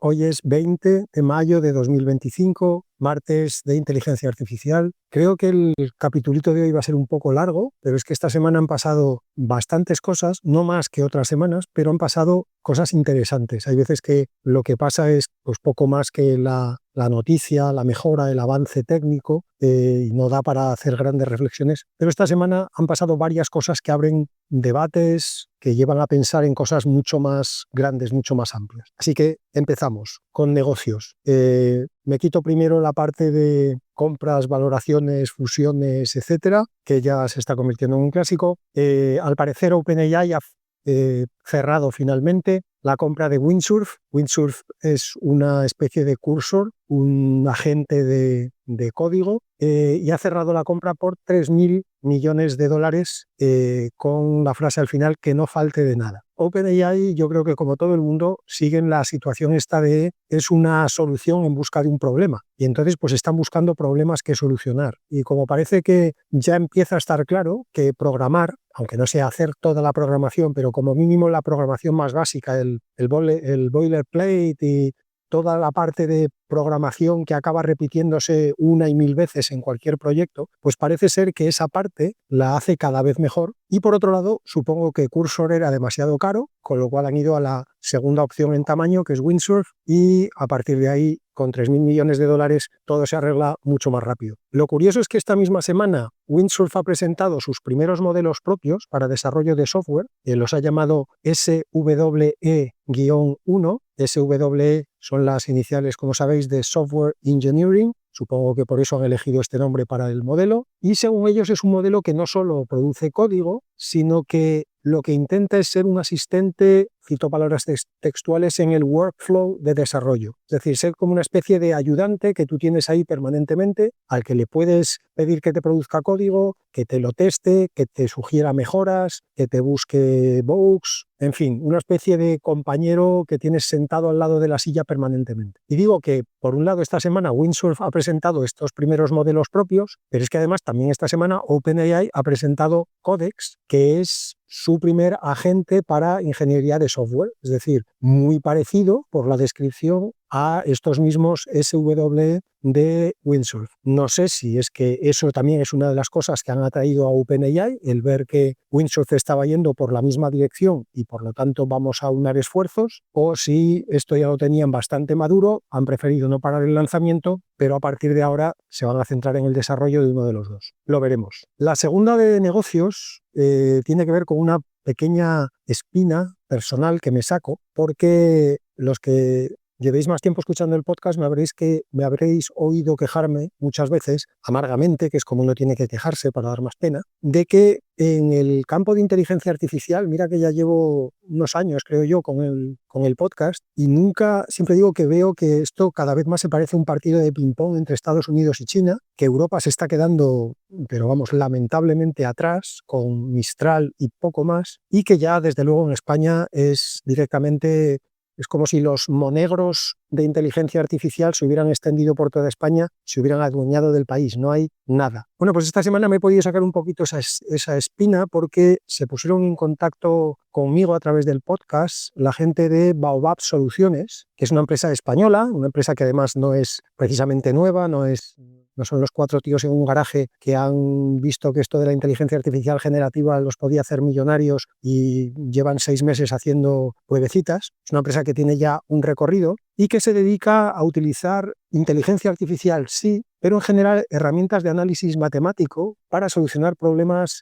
Hoy es 20 de mayo de 2025, martes de inteligencia artificial. Creo que el capitulito de hoy va a ser un poco largo, pero es que esta semana han pasado bastantes cosas, no más que otras semanas, pero han pasado cosas interesantes. Hay veces que lo que pasa es pues, poco más que la noticia, la mejora, el avance técnico, y no da para hacer grandes reflexiones. Pero esta semana han pasado varias cosas que abren debates, que llevan a pensar en cosas mucho más grandes, mucho más amplias. Así que empezamos con negocios. Me quito primero la parte de compras, valoraciones, fusiones, etcétera, que ya se está convirtiendo en un clásico. Al parecer OpenAI ha cerrado finalmente la compra de Windsurf. Windsurf es una especie de cursor, un agente de código, y ha cerrado la compra por $3.000 millones, con la frase al final que no falte de nada. OpenAI, yo creo que como todo el mundo, siguen la situación esta de es una solución en busca de un problema. Y entonces pues están buscando problemas que solucionar. Y como parece que ya empieza a estar claro que programar, aunque no sea hacer toda la programación, pero como mínimo la programación más básica, el boilerplate y toda la parte de programación que acaba repitiéndose una y mil veces en cualquier proyecto, pues parece ser que esa parte la hace cada vez mejor. Y por otro lado, supongo que Cursor era demasiado caro, con lo cual han ido a la segunda opción en tamaño, que es Windsurf, y a partir de ahí, con $3.000 millones, todo se arregla mucho más rápido. Lo curioso es que esta misma semana Windsurf ha presentado sus primeros modelos propios para desarrollo de software, los ha llamado SWE-1. SWE son las iniciales, como sabéis, de Software Engineering. Supongo que por eso han elegido este nombre para el modelo. Y según ellos es un modelo que no solo produce código, sino que lo que intenta es ser un asistente, cito palabras textuales, en el workflow de desarrollo. Es decir, ser como una especie de ayudante que tú tienes ahí permanentemente, al que le puedes pedir que te produzca código, que te lo teste, que te sugiera mejoras, que te busque bugs, en fin, una especie de compañero que tienes sentado al lado de la silla permanentemente. Y digo que, por un lado, esta semana Windsurf ha presentado estos primeros modelos propios, pero es que además también esta semana OpenAI ha presentado Codex, que es su primer agente para ingeniería de software, es decir, muy parecido por la descripción a estos mismos SWE de Windsurf. No sé si es que eso también es una de las cosas que han atraído a OpenAI, el ver que Windsurf estaba yendo por la misma dirección y por lo tanto vamos a aunar esfuerzos, o si esto ya lo tenían bastante maduro, han preferido no parar el lanzamiento, pero a partir de ahora se van a centrar en el desarrollo de uno de los dos. Lo veremos. La segunda de negocios tiene que ver con una pequeña espina personal que me saco, porque los que llevéis más tiempo escuchando el podcast me habréis oído quejarme muchas veces, amargamente, que es como uno tiene que quejarse para dar más pena, de que en el campo de inteligencia artificial, mira que ya llevo unos años, creo yo, con el podcast, y siempre digo que veo que esto cada vez más se parece a un partido de ping-pong entre Estados Unidos y China, que Europa se está quedando, pero vamos, lamentablemente atrás, con Mistral y poco más, y que ya desde luego en España es como si los monegros de inteligencia artificial se hubieran extendido por toda España, se hubieran adueñado del país. No hay nada. Bueno, pues esta semana me he podido sacar un poquito esa espina porque se pusieron en contacto conmigo a través del podcast la gente de Baobab Soluciones, que es una empresa española, una empresa que además no es precisamente nueva, no son los 4 tíos en un garaje que han visto que esto de la inteligencia artificial generativa los podía hacer millonarios y llevan 6 meses haciendo pruebecitas. Es una empresa que tiene ya un recorrido y que se dedica a utilizar inteligencia artificial, sí, pero en general herramientas de análisis matemático para solucionar problemas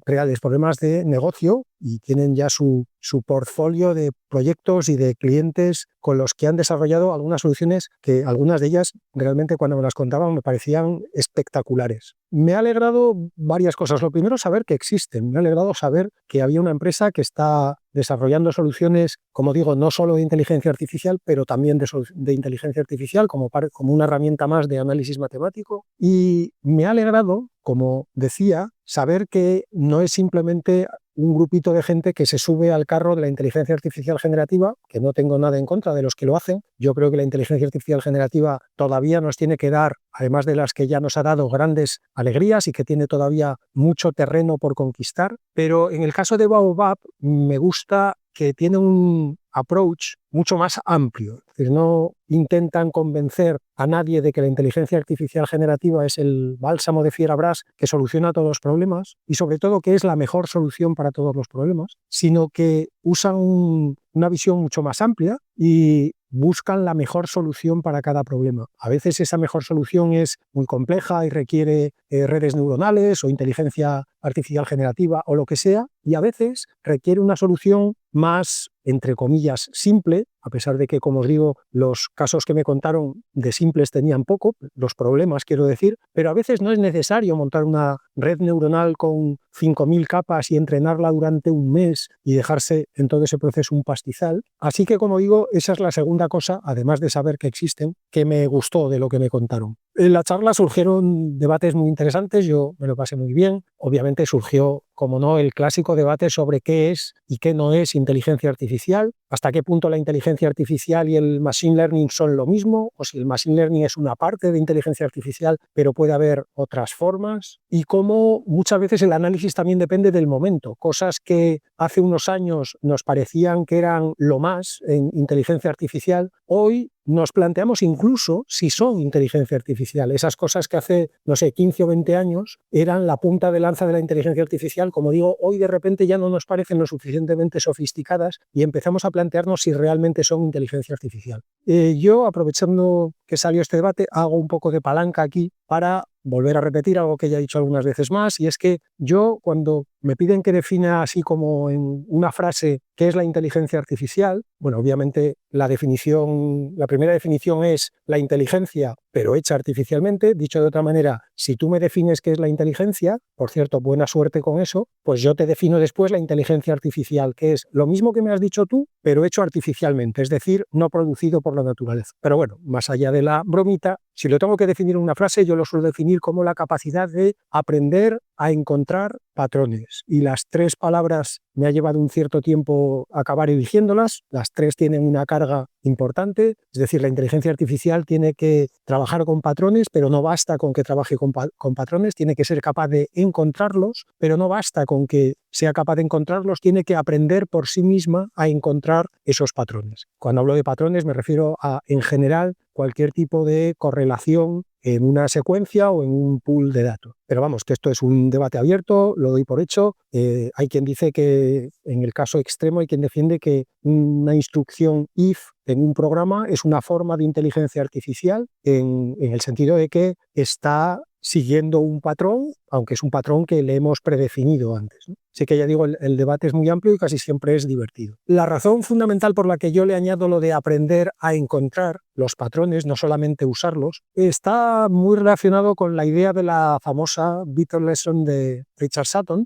reales, problemas de negocio, y tienen ya su portfolio de proyectos y de clientes con los que han desarrollado algunas soluciones que algunas de ellas realmente cuando me las contaban me parecían espectaculares. Me ha alegrado varias cosas. Lo primero, saber que existen. Me ha alegrado saber que había una empresa que está desarrollando soluciones, como digo, no solo de inteligencia artificial, pero también de inteligencia artificial como una herramienta más de análisis matemático. Y me ha alegrado, como decía, saber que no es simplemente un grupito de gente que se sube al carro de la inteligencia artificial generativa, que no tengo nada en contra de los que lo hacen. Yo creo que la inteligencia artificial generativa todavía nos tiene que dar, además de las que ya nos ha dado, grandes alegrías y que tiene todavía mucho terreno por conquistar. Pero en el caso de Baobab me gusta que tiene un approach mucho más amplio. Es decir, no intentan convencer a nadie de que la inteligencia artificial generativa es el bálsamo de Fierabras que soluciona todos los problemas y sobre todo que es la mejor solución para todos los problemas, sino que usan una visión mucho más amplia y buscan la mejor solución para cada problema. A veces esa mejor solución es muy compleja y requiere redes neuronales o inteligencia artificial generativa o lo que sea, y a veces requiere una solución más, entre comillas, simple, a pesar de que, como os digo, los casos que me contaron de simples tenían poco, los problemas quiero decir, pero a veces no es necesario montar una red neuronal con 5.000 capas y entrenarla durante un mes y dejarse en todo ese proceso un pastizal. Así que, como digo, esa es la segunda cosa, además de saber que existen, que me gustó de lo que me contaron. En la charla surgieron debates muy interesantes, yo me lo pasé muy bien. Obviamente surgió, como no, el clásico debate sobre qué es y qué no es inteligencia artificial, hasta qué punto la inteligencia artificial y el machine learning son lo mismo, o si el machine learning es una parte de inteligencia artificial, pero puede haber otras formas, y cómo muchas veces el análisis también depende del momento. Cosas que hace unos años nos parecían que eran lo más en inteligencia artificial, hoy nos planteamos incluso si son inteligencia artificial. Esas cosas que hace, no sé, 15 o 20 años eran la punta de lanza de la inteligencia artificial, como digo, hoy de repente ya no nos parecen lo suficientemente sofisticadas y empezamos a plantearnos si realmente son inteligencia artificial. Yo, aprovechando que salió este debate, hago un poco de palanca aquí para volver a repetir algo que ya he dicho algunas veces más, y es que yo, cuando me piden que defina así como en una frase qué es la inteligencia artificial, bueno, obviamente la primera definición es la inteligencia, pero hecha artificialmente. Dicho de otra manera, si tú me defines qué es la inteligencia, por cierto, buena suerte con eso, pues yo te defino después la inteligencia artificial, que es lo mismo que me has dicho tú, pero hecho artificialmente, es decir, no producido por la naturaleza. Pero bueno, más allá de la bromita, si lo tengo que definir en una frase, yo lo suelo definir como la capacidad de aprender a encontrar patrones. Y las tres palabras me ha llevado un cierto tiempo acabar eligiéndolas. Las tres tienen una carga importante, es decir, la inteligencia artificial tiene que trabajar con patrones, pero no basta con que trabaje con patrones, tiene que ser capaz de encontrarlos, pero no basta con que sea capaz de encontrarlos, tiene que aprender por sí misma a encontrar esos patrones. Cuando hablo de patrones me refiero a, en general, cualquier tipo de correlación en una secuencia o en un pool de datos. Pero vamos, que esto es un debate abierto, lo doy por hecho. Hay quien dice que, en el caso extremo, hay quien defiende que una instrucción if en un programa es una forma de inteligencia artificial en el sentido de que está siguiendo un patrón, aunque es un patrón que le hemos predefinido antes, ¿no? Así que ya digo, el debate es muy amplio y casi siempre es divertido. La razón fundamental por la que yo le añado lo de aprender a encontrar los patrones, no solamente usarlos, está muy relacionado con la idea de la famosa Bitter Lesson de Richard Sutton,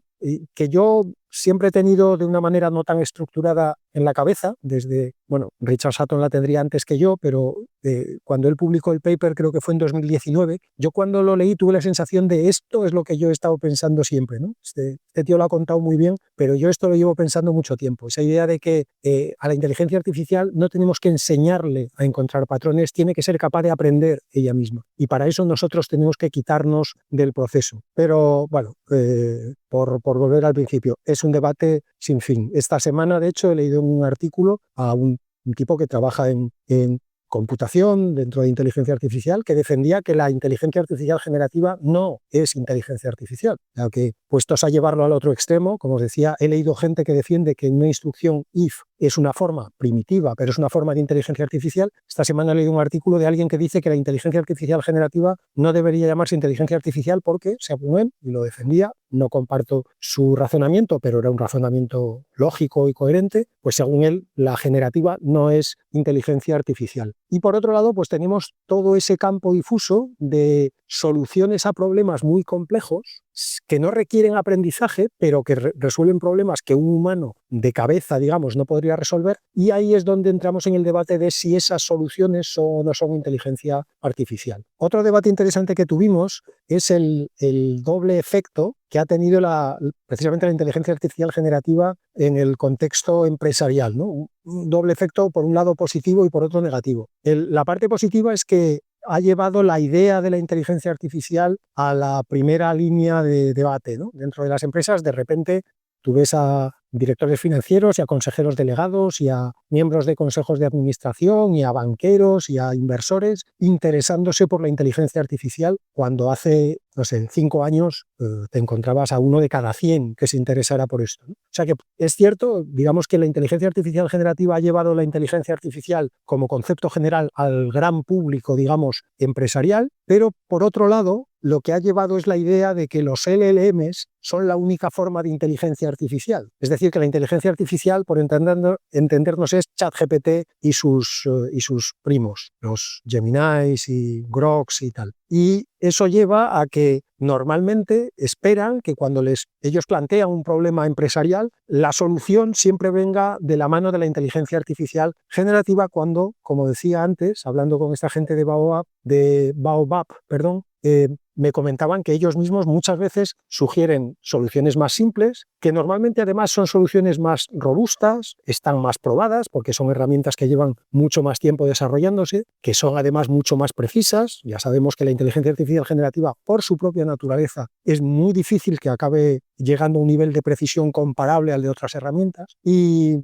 que yo siempre he tenido de una manera no tan estructurada en la cabeza, Richard Sutton la tendría antes que yo, pero cuando él publicó el paper, creo que fue en 2019, yo cuando lo leí tuve la sensación de esto es lo que yo he estado pensando siempre, ¿no? Este tío lo ha contado muy bien, pero yo esto lo llevo pensando mucho tiempo, esa idea de que a la inteligencia artificial no tenemos que enseñarle a encontrar patrones, tiene que ser capaz de aprender ella misma, y para eso nosotros tenemos que quitarnos del proceso. Pero bueno, por volver al principio, es un debate sin fin. Esta semana, de hecho, he leído un artículo a un tipo que trabaja en computación dentro de inteligencia artificial, que defendía que la inteligencia artificial generativa no es inteligencia artificial. Ya que, puestos a llevarlo al otro extremo, como os decía, he leído gente que defiende que una instrucción if es una forma primitiva, pero es una forma de inteligencia artificial. Esta semana he leído un artículo de alguien que dice que la inteligencia artificial generativa no debería llamarse inteligencia artificial porque, según él, y lo defendía, no comparto su razonamiento, pero era un razonamiento lógico y coherente, pues según él, la generativa no es inteligencia artificial. Y por otro lado, pues tenemos todo ese campo difuso de soluciones a problemas muy complejos que no requieren aprendizaje, pero que resuelven problemas que un humano de cabeza, digamos, no podría resolver, y ahí es donde entramos en el debate de si esas soluciones son o no son inteligencia artificial. Otro debate interesante que tuvimos es el doble efecto que ha tenido precisamente la inteligencia artificial generativa en el contexto empresarial, ¿no? Un doble efecto, por un lado positivo y por otro negativo. La parte positiva es que ha llevado la idea de la inteligencia artificial a la primera línea de debate, ¿no? Dentro de las empresas, de repente, tú ves a directores financieros y a consejeros delegados y a miembros de consejos de administración y a banqueros y a inversores interesándose por la inteligencia artificial cuando hace, no sé, 5 años te encontrabas a 1 de cada 100 que se interesara por esto, ¿no? O sea que es cierto, digamos que la inteligencia artificial generativa ha llevado la inteligencia artificial como concepto general al gran público, digamos, empresarial, pero por otro lado, lo que ha llevado es la idea de que los LLMs son la única forma de inteligencia artificial. Es decir, que la inteligencia artificial, por entendernos, es ChatGPT y sus primos, los Geminis y Groks y tal. Y eso lleva a que normalmente esperan que cuando ellos plantean un problema empresarial, la solución siempre venga de la mano de la inteligencia artificial generativa cuando, como decía antes, hablando con esta gente de Baobab, me comentaban que ellos mismos muchas veces sugieren soluciones más simples, que normalmente además son soluciones más robustas, están más probadas porque son herramientas que llevan mucho más tiempo desarrollándose, que son además mucho más precisas. Ya sabemos que la inteligencia artificial generativa, por su propia naturaleza, es muy difícil que acabe llegando a un nivel de precisión comparable al de otras herramientas. Y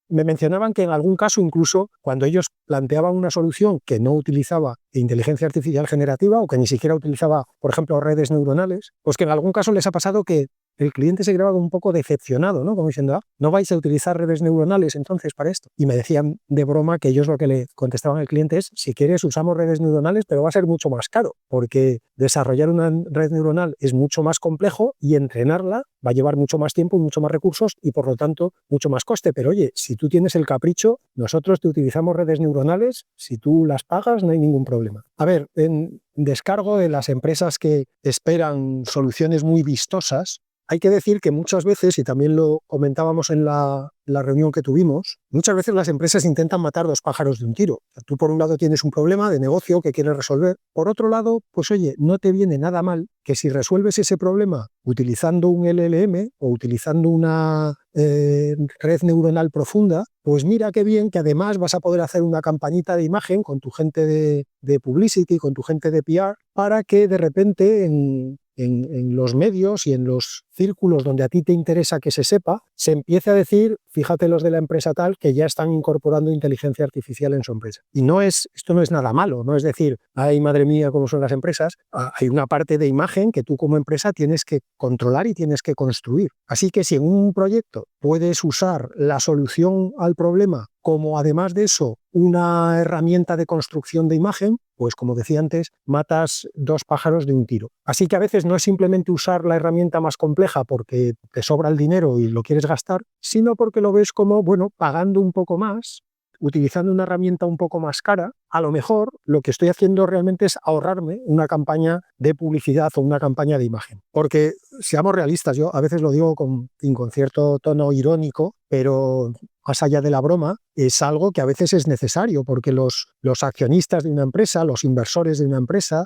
me mencionaban que en algún caso, incluso cuando ellos planteaban una solución que no utilizaba inteligencia artificial generativa o que ni siquiera utilizaba, por ejemplo, redes neuronales, pues que en algún caso les ha pasado que el cliente se quedaba un poco decepcionado, ¿no? Como diciendo, no vais a utilizar redes neuronales entonces para esto. Y me decían de broma que ellos lo que le contestaban al cliente es, si quieres usamos redes neuronales, pero va a ser mucho más caro, porque desarrollar una red neuronal es mucho más complejo y entrenarla va a llevar mucho más tiempo y mucho más recursos y por lo tanto mucho más coste. Pero oye, si tú tienes el capricho, nosotros te utilizamos redes neuronales, si tú las pagas no hay ningún problema. A ver, en descargo de las empresas que esperan soluciones muy vistosas, hay que decir que muchas veces, y también lo comentábamos en la reunión que tuvimos, muchas veces las empresas intentan matar 2 pájaros de un tiro. O sea, tú por un lado tienes un problema de negocio que quieres resolver, por otro lado, pues oye, no te viene nada mal que si resuelves ese problema utilizando un LLM o utilizando una red neuronal profunda, pues mira qué bien que además vas a poder hacer una campañita de imagen con tu gente de publicity, con tu gente de PR, para que de repente en los medios y en los círculos donde a ti te interesa que se sepa, se empiece a decir, fíjate los de la empresa tal, que ya están incorporando inteligencia artificial en su empresa. Y esto no es nada malo, no es decir, ay madre mía, cómo son las empresas. Hay una parte de imagen que tú como empresa tienes que controlar y tienes que construir. Así que si en un proyecto puedes usar la solución al problema como además de eso una herramienta de construcción de imagen, pues como decía antes, matas 2 pájaros de un tiro. Así que a veces no es simplemente usar la herramienta más compleja porque te sobra el dinero y lo quieres gastar, sino porque lo ves como, bueno, pagando un poco más, utilizando una herramienta un poco más cara, a lo mejor lo que estoy haciendo realmente es ahorrarme una campaña de publicidad o una campaña de imagen. Porque, seamos realistas, yo a veces lo digo con cierto tono irónico, pero más allá de la broma, es algo que a veces es necesario, porque los accionistas de una empresa, los inversores de una empresa,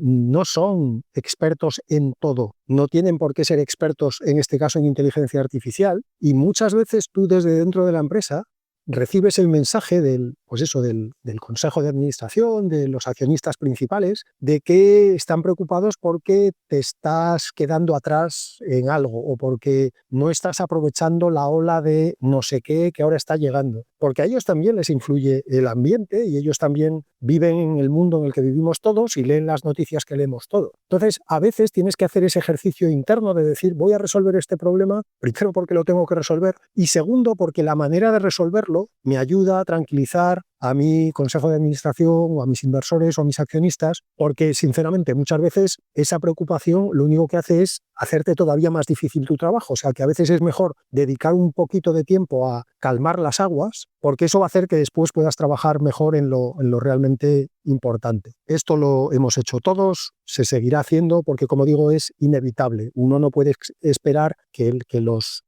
no son expertos en todo, no tienen por qué ser expertos, en este caso, en inteligencia artificial, y muchas veces tú desde dentro de la empresa recibes el mensaje del consejo de administración, de los accionistas principales, de que están preocupados porque te estás quedando atrás en algo o porque no estás aprovechando la ola de no sé qué que ahora está llegando. Porque a ellos también les influye el ambiente y ellos también viven en el mundo en el que vivimos todos y leen las noticias que leemos todos. Entonces, a veces tienes que hacer ese ejercicio interno de decir, voy a resolver este problema, primero porque lo tengo que resolver y segundo porque la manera de resolverlo me ayuda a tranquilizar a mi consejo de administración o a mis inversores o a mis accionistas, porque sinceramente muchas veces esa preocupación lo único que hace es hacerte todavía más difícil tu trabajo. O sea que a veces es mejor dedicar un poquito de tiempo a calmar las aguas, porque eso va a hacer que después puedas trabajar mejor en lo realmente importante. Esto lo hemos hecho todos, se seguirá haciendo porque, como digo, es inevitable. Uno no puede esperar que los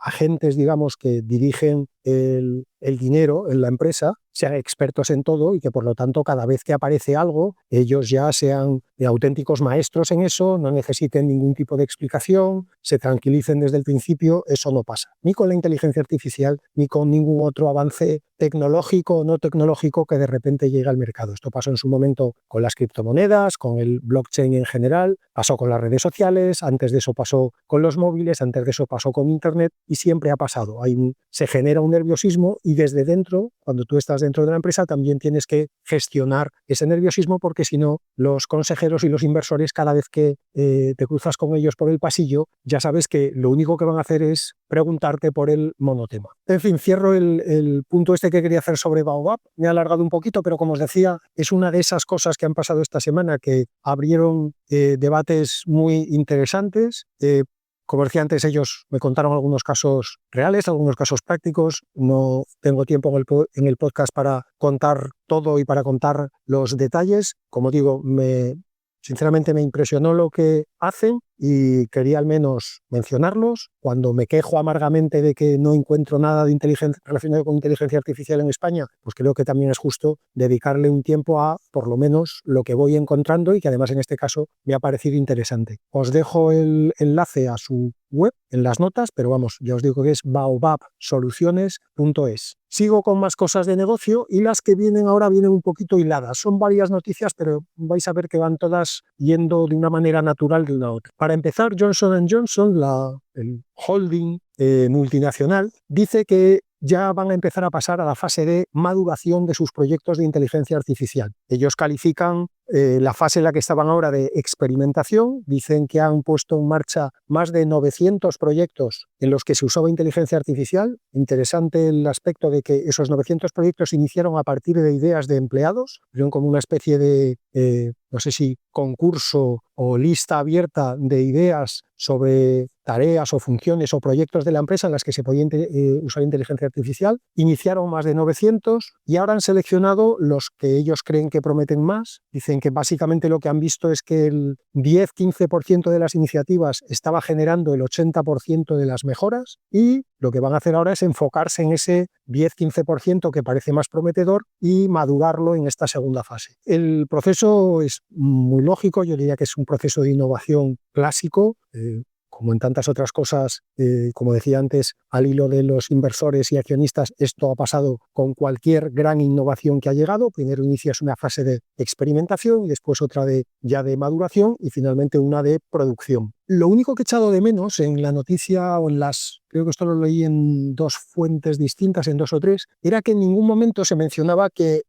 agentes, digamos, que dirigen el dinero en la empresa, sean expertos en todo y que por lo tanto cada vez que aparece algo ellos ya sean auténticos maestros en eso, no necesiten ningún tipo de explicación, se tranquilicen desde el principio. Eso no pasa ni con la inteligencia artificial ni con ningún otro avance tecnológico o no tecnológico que de repente llega al mercado. Esto pasó en su momento con las criptomonedas, con el blockchain en general, pasó con las redes sociales, antes de eso pasó con los móviles, antes de eso pasó con Internet y siempre ha pasado. Se genera un nerviosismo y desde dentro, cuando tú estás dentro de la empresa, también tienes que gestionar ese nerviosismo porque si no, los consejeros y los inversores cada vez que te cruzas con ellos por el pasillo, ya sabes que lo único que van a hacer es preguntarte por el monotema. En fin, cierro el punto este que quería hacer sobre Baobab. Me he alargado un poquito, pero como os decía, es una de esas cosas que han pasado esta semana que abrieron debates muy interesantes. Como decía antes, ellos me contaron algunos casos reales, algunos casos prácticos. No tengo tiempo en el podcast para contar todo y para contar los detalles. Como digo, sinceramente me impresionó lo que hacen y quería al menos mencionarlos. Cuando me quejo amargamente de que no encuentro nada de relacionado con inteligencia artificial en España, pues creo que también es justo dedicarle un tiempo a, por lo menos, lo que voy encontrando y que además en este caso me ha parecido interesante. Os dejo el enlace a su web en las notas, pero vamos, ya os digo que es baobabsoluciones.es. Sigo con más cosas de negocio y las que vienen ahora vienen un poquito hiladas. Son varias noticias, pero vais a ver que van todas yendo de una manera natural de una a otra. Para empezar, Johnson & Johnson, el holding multinacional, dice que ya van a empezar a pasar a la fase de maduración de sus proyectos de inteligencia artificial. Ellos califican la fase en la que estaban ahora de experimentación, dicen que han puesto en marcha más de 900 proyectos en los que se usaba inteligencia artificial. Interesante el aspecto de que esos 900 proyectos se iniciaron a partir de ideas de empleados, son como una especie de, no sé si concurso o lista abierta de ideas sobre tareas o funciones o proyectos de la empresa en las que se podía usar inteligencia artificial. Iniciaron más de 900 y ahora han seleccionado los que ellos creen que prometen más. Dicen que básicamente lo que han visto es que el 10-15% de las iniciativas estaba generando el 80% de las mejoras y lo que van a hacer ahora es enfocarse en ese 10-15% que parece más prometedor y madurarlo en esta segunda fase. El proceso es muy lógico, yo diría que es un proceso de innovación clásico, como en tantas otras cosas, como decía antes, al hilo de los inversores y accionistas, esto ha pasado con cualquier gran innovación que ha llegado. Primero inicias una fase de experimentación y después otra de maduración y finalmente una de producción. Lo único que he echado de menos en la noticia o creo que esto lo leí en dos fuentes distintas, en dos o tres, era que en ningún momento se mencionaba que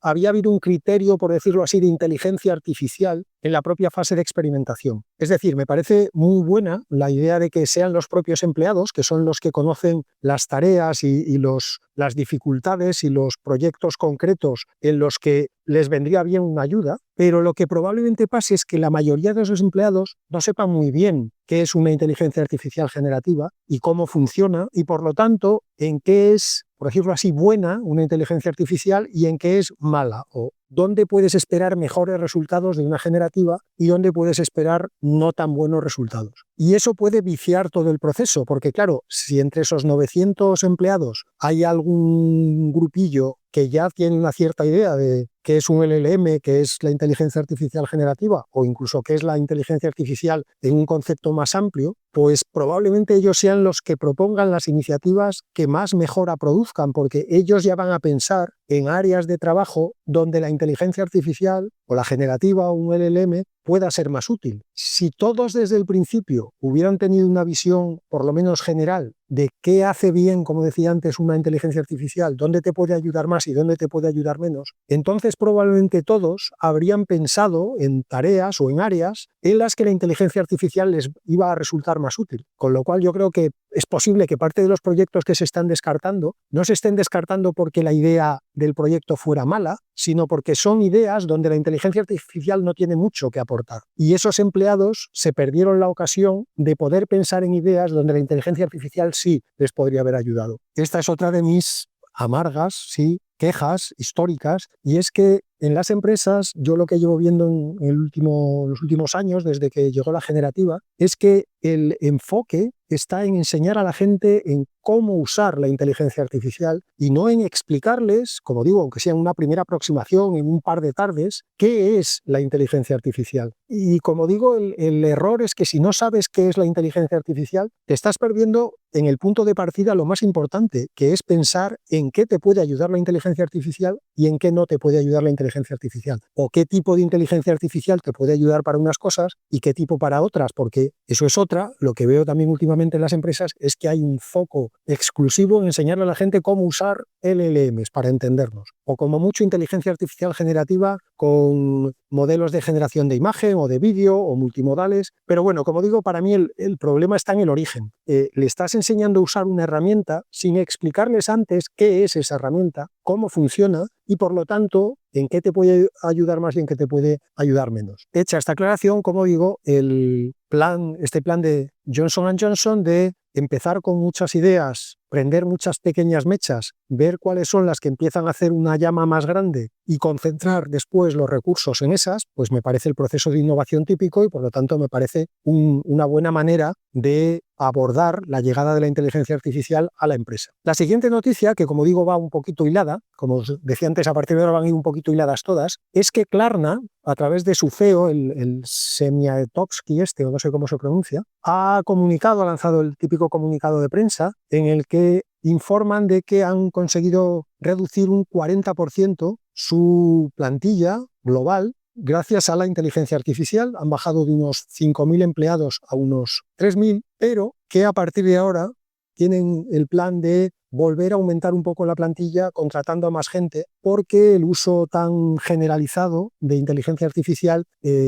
había habido un criterio, por decirlo así, de inteligencia artificial en la propia fase de experimentación. Es decir, me parece muy buena la idea de que sean los propios empleados, que son los que conocen las tareas y las dificultades y los proyectos concretos en los que les vendría bien una ayuda, pero lo que probablemente pase es que la mayoría de esos empleados no sepan muy bien qué es una inteligencia artificial generativa y cómo funciona y, por lo tanto, en qué es, por decirlo así, buena una inteligencia artificial y en qué es mala, o dónde puedes esperar mejores resultados de una generativa y dónde puedes esperar no tan buenos resultados. Y eso puede viciar todo el proceso, porque claro, si entre esos 900 empleados hay algún grupillo que ya tiene una cierta idea de qué es un LLM, qué es la inteligencia artificial generativa o incluso qué es la inteligencia artificial en un concepto más amplio, pues probablemente ellos sean los que propongan las iniciativas que más mejora produzcan, porque ellos ya van a pensar en áreas de trabajo donde la inteligencia artificial o la generativa o un LLM pueda ser más útil. Si todos desde el principio hubieran tenido una visión por lo menos general de qué hace bien, como decía antes, una inteligencia artificial, dónde te puede ayudar más y dónde te puede ayudar menos, entonces probablemente todos habrían pensado en tareas o en áreas en las que la inteligencia artificial les iba a resultar más útil. Con lo cual yo creo que es posible que parte de los proyectos que se están descartando no se estén descartando porque la idea del proyecto fuera mala, sino porque son ideas donde la inteligencia artificial no tiene mucho que aportar. Y esos empleados se perdieron la ocasión de poder pensar en ideas donde la inteligencia artificial sí les podría haber ayudado. Esta es otra de mis amargas, sí, quejas históricas, y es que en las empresas, yo lo que llevo viendo en los últimos años, desde que llegó la generativa, es que el enfoque está en enseñar a la gente en cómo usar la inteligencia artificial y no en explicarles, como digo, aunque sea en una primera aproximación, en un par de tardes, qué es la inteligencia artificial. Y como digo, el error es que si no sabes qué es la inteligencia artificial, te estás perdiendo en el punto de partida lo más importante, que es pensar en qué te puede ayudar la inteligencia artificial y en qué no te puede ayudar la inteligencia artificial. O qué tipo de inteligencia artificial te puede ayudar para unas cosas y qué tipo para otras, porque eso es otra. Lo que veo también últimamente en las empresas es que hay un foco exclusivo en enseñarle a la gente cómo usar LLMs para entendernos. O como mucho inteligencia artificial generativa con modelos de generación de imagen o de vídeo o multimodales. Pero bueno, como digo, para mí el problema está en el origen. Le estás enseñando a usar una herramienta sin explicarles antes qué es esa herramienta, cómo funciona y por lo tanto en qué te puede ayudar más y en qué te puede ayudar menos. Hecha esta aclaración, como digo, este plan de Johnson & Johnson de empezar con muchas ideas, prender muchas pequeñas mechas, ver cuáles son las que empiezan a hacer una llama más grande y concentrar después los recursos en esas, pues me parece el proceso de innovación típico y por lo tanto me parece una buena manera de abordar la llegada de la inteligencia artificial a la empresa. La siguiente noticia, que como digo va un poquito hilada, como os decía antes, a partir de ahora van a ir un poquito hiladas todas, es que Klarna, a través de su CEO, el Semiatovsky o no sé cómo se pronuncia, ha lanzado el típico comunicado de prensa en el que informan de que han conseguido reducir un 40% su plantilla global gracias a la inteligencia artificial. Han bajado de unos 5.000 empleados a unos 3.000, pero que a partir de ahora tienen el plan de volver a aumentar un poco la plantilla contratando a más gente, porque el uso tan generalizado de inteligencia artificial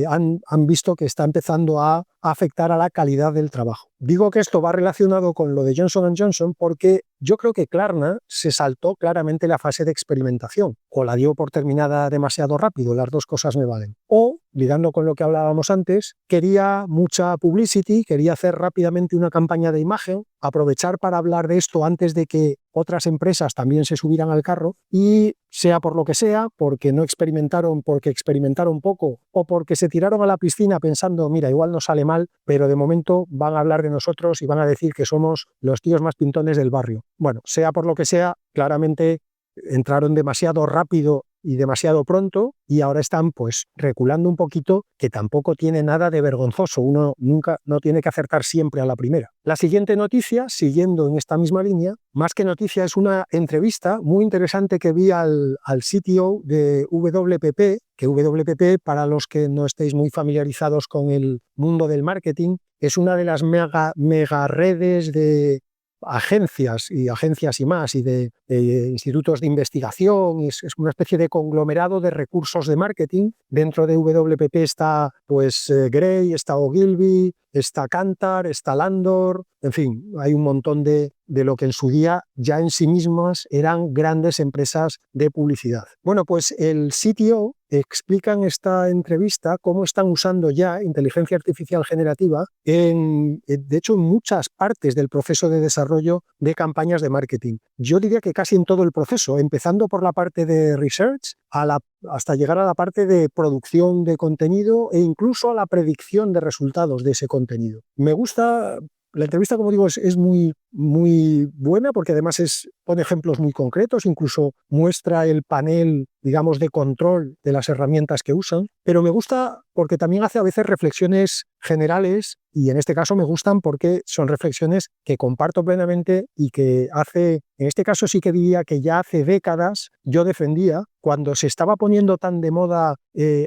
han visto que está empezando a afectar a la calidad del trabajo. Digo que esto va relacionado con lo de Johnson & Johnson porque yo creo que Klarna se saltó claramente la fase de experimentación, o la dio por terminada demasiado rápido, las dos cosas me valen. O, ligando con lo que hablábamos antes, quería mucha publicity, quería hacer rápidamente una campaña de imagen, aprovechar para hablar de esto antes de que otras empresas también se subieran al carro y, sea por lo que sea, porque no experimentaron, porque experimentaron poco o porque se tiraron a la piscina pensando, mira, igual no sale mal, pero de momento van a hablar de nosotros y van a decir que somos los tíos más pintones del barrio. Bueno, sea por lo que sea, claramente entraron demasiado rápido y demasiado pronto y ahora están pues reculando un poquito, que tampoco tiene nada de vergonzoso. Uno no tiene que acertar siempre a la primera. La siguiente noticia, siguiendo en esta misma línea, más que noticia, es una entrevista muy interesante que vi al CTO de WPP, que WPP, para los que no estéis muy familiarizados con el mundo del marketing, es una de las mega redes de agencias y más, y de institutos de investigación. Es una especie de conglomerado de recursos de marketing. Dentro de WPP está pues Gray, está Ogilvy, está Kantar, está Landor, en fin, hay un montón de lo que en su día ya en sí mismas eran grandes empresas de publicidad. Bueno, pues el CTO explica en esta entrevista cómo están usando ya inteligencia artificial generativa de hecho, en muchas partes del proceso de desarrollo de campañas de marketing. Yo diría que casi en todo el proceso, empezando por la parte de research hasta llegar a la parte de producción de contenido e incluso a la predicción de resultados de ese contenido. Me gusta. La entrevista, como digo, es muy, muy buena porque además pone ejemplos muy concretos, incluso muestra el panel, digamos, de control de las herramientas que usan, pero me gusta porque también hace a veces reflexiones generales y en este caso me gustan porque son reflexiones que comparto plenamente y que en este caso sí que diría que ya hace décadas yo defendía cuando se estaba poniendo tan de moda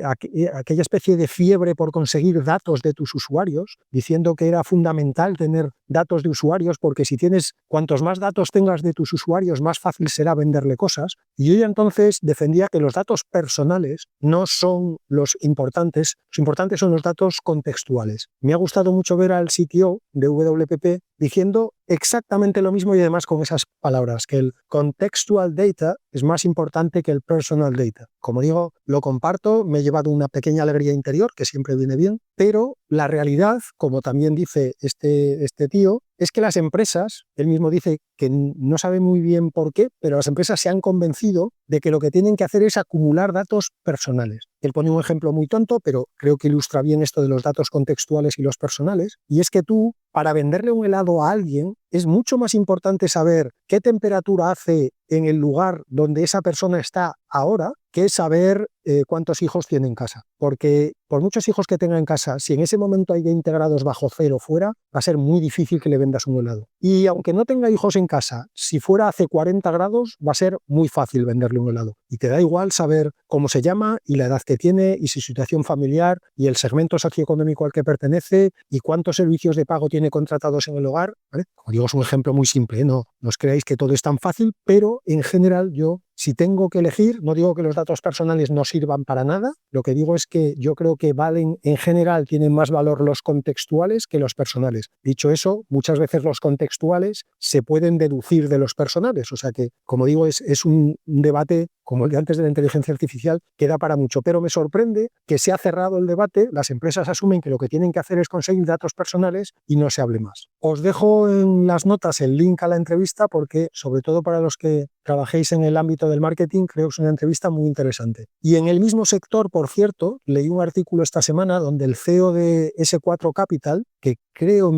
aquella especie de fiebre por conseguir datos de tus usuarios, diciendo que era fundamental tener datos de usuarios porque cuantos más datos tengas de tus usuarios, más fácil será venderle cosas. Y yo ya entonces defendía que los datos personales no son los importantes son los datos contextuales. Me ha gustado mucho ver al CTO de WPP diciendo exactamente lo mismo y además con esas palabras, que el contextual data es más importante que el personal data. Como digo, lo comparto, me he llevado una pequeña alegría interior, que siempre viene bien, pero la realidad, como también dice este tío, es que las empresas, él mismo dice que no sabe muy bien por qué, pero las empresas se han convencido de que lo que tienen que hacer es acumular datos personales. Él pone un ejemplo muy tonto, pero creo que ilustra bien esto de los datos contextuales y los personales, y es que tú, para venderle un helado a alguien, es mucho más importante saber qué temperatura hace en el lugar donde esa persona está ahora que saber cuántos hijos tiene en casa. Porque por muchos hijos que tenga en casa, si en ese momento hay 20 grados bajo cero fuera, va a ser muy difícil que le vendas un helado. Y aunque no tenga hijos en casa, si fuera hace 40 grados, va a ser muy fácil venderle un helado. Y te da igual saber cómo se llama y la edad que tiene y su situación familiar y el segmento socioeconómico al que pertenece y cuántos servicios de pago tiene contratados en el hogar, ¿vale? Como digo, es un ejemplo muy simple, ¿eh? No os creáis que todo es tan fácil, pero en general yo, si tengo que elegir, no digo que los datos personales no sirvan para nada, lo que digo es que yo creo que valen, en general tienen más valor los contextuales que los personales. Dicho eso, muchas veces los contextuales se pueden deducir de los personales, o sea que, como digo, es un debate como el de antes de la inteligencia artificial, que da para mucho, pero me sorprende que se ha cerrado el debate, las empresas asumen que lo que tienen que hacer es conseguir datos personales y no se hable más. Os dejo en las notas el link a la entrevista porque, sobre todo para los que trabajéis en el ámbito del marketing, creo que es una entrevista muy interesante. Y en el mismo sector, por cierto, leí un artículo esta semana donde el CEO de S4 Capital, que creo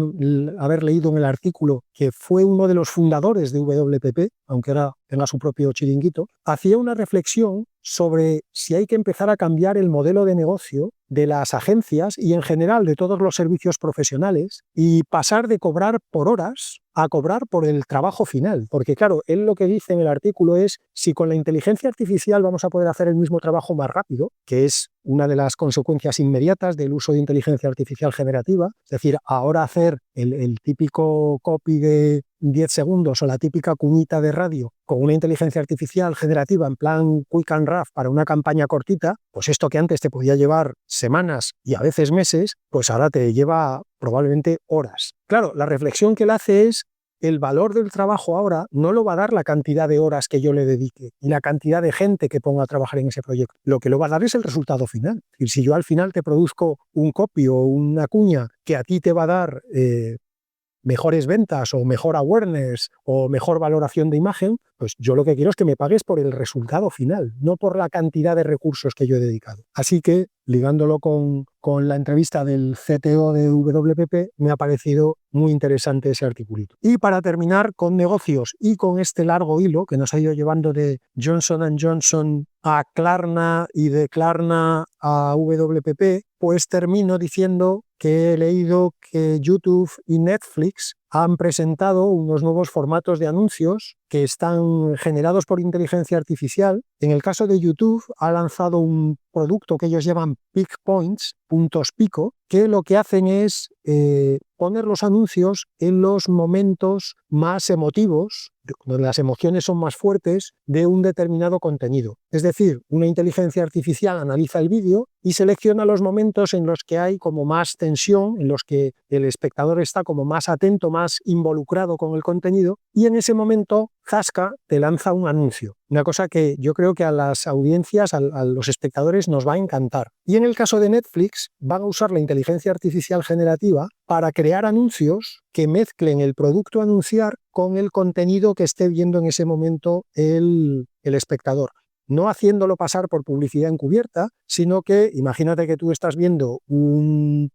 haber leído en el artículo que fue uno de los fundadores de WPP, aunque ahora tenga su propio chiringuito, hacía una reflexión sobre si hay que empezar a cambiar el modelo de negocio de las agencias y en general de todos los servicios profesionales y pasar de cobrar por horas a cobrar por el trabajo final. Porque claro, él lo que dice en el artículo es si con la inteligencia artificial vamos a poder hacer el mismo trabajo más rápido, que es una de las consecuencias inmediatas del uso de inteligencia artificial generativa, es decir, ahora hacer el típico copy de 10 segundos o la típica cuñita de radio con una inteligencia artificial generativa en plan quick and rough para una campaña cortita, pues esto que antes te podía llevar semanas y a veces meses, pues ahora te lleva probablemente horas. Claro, la reflexión que él hace es el valor del trabajo ahora no lo va a dar la cantidad de horas que yo le dedique y la cantidad de gente que ponga a trabajar en ese proyecto. Lo que lo va a dar es el resultado final. Y si yo al final te produzco un copy o una cuña que a ti te va a dar mejores ventas o mejor awareness o mejor valoración de imagen, pues yo lo que quiero es que me pagues por el resultado final, no por la cantidad de recursos que yo he dedicado. Así que, ligándolo con la entrevista del CTO de WPP, me ha parecido muy interesante ese articulito. Y para terminar con negocios y con este largo hilo que nos ha ido llevando de Johnson & Johnson a Klarna y de Klarna a WPP, pues termino diciendo que he leído que YouTube y Netflix han presentado unos nuevos formatos de anuncios que están generados por inteligencia artificial. En el caso de YouTube, ha lanzado un producto que ellos llaman Peak Points, puntos pico, que lo que hacen es poner los anuncios en los momentos más emotivos, donde las emociones son más fuertes, de un determinado contenido. Es decir, una inteligencia artificial analiza el vídeo y selecciona los momentos en los que hay como más tensión, en los que el espectador está como más atento, más involucrado con el contenido, y en ese momento zasca, te lanza un anuncio. Una cosa que yo creo que a las audiencias, a los espectadores nos va a encantar. Y en el caso de Netflix, van a usar la inteligencia artificial generativa para crear anuncios que mezclen el producto a anunciar con el contenido que esté viendo en ese momento el espectador. No haciéndolo pasar por publicidad encubierta, sino que imagínate que tú estás viendo un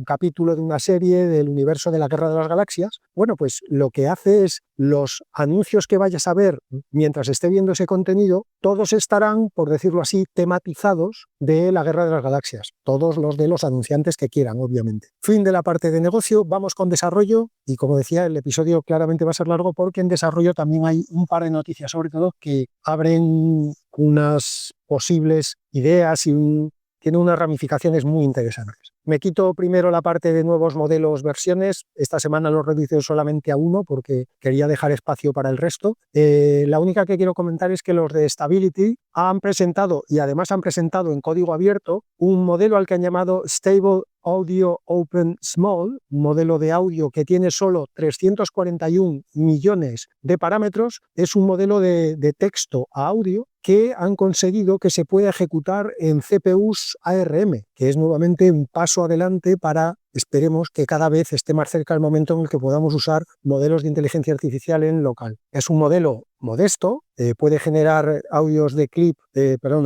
capítulo de una serie del universo de la Guerra de las Galaxias. Bueno, pues lo que hace es los anuncios que vayas a ver mientras esté viendo ese contenido, todos estarán, por decirlo así, tematizados de la Guerra de las Galaxias. Todos los de los anunciantes que quieran, obviamente. Fin de la parte de negocio, vamos con desarrollo y como decía, el episodio claramente va a ser largo porque en desarrollo también hay un par de noticias, sobre todo que abren unas posibles ideas y tiene unas ramificaciones muy interesantes. Me quito primero la parte de nuevos modelos, versiones. Esta semana lo he reducido solamente a uno porque quería dejar espacio para el resto. La única que quiero comentar es que los de Stability han presentado, y además han presentado en código abierto, un modelo al que han llamado Stable Audio Open Small, un modelo de audio que tiene solo 341 millones de parámetros. Es un modelo de texto a audio que han conseguido que se pueda ejecutar en CPUs ARM, que es nuevamente un paso adelante para esperemos que cada vez esté más cerca el momento en el que podamos usar modelos de inteligencia artificial en local. Es un modelo modesto, puede generar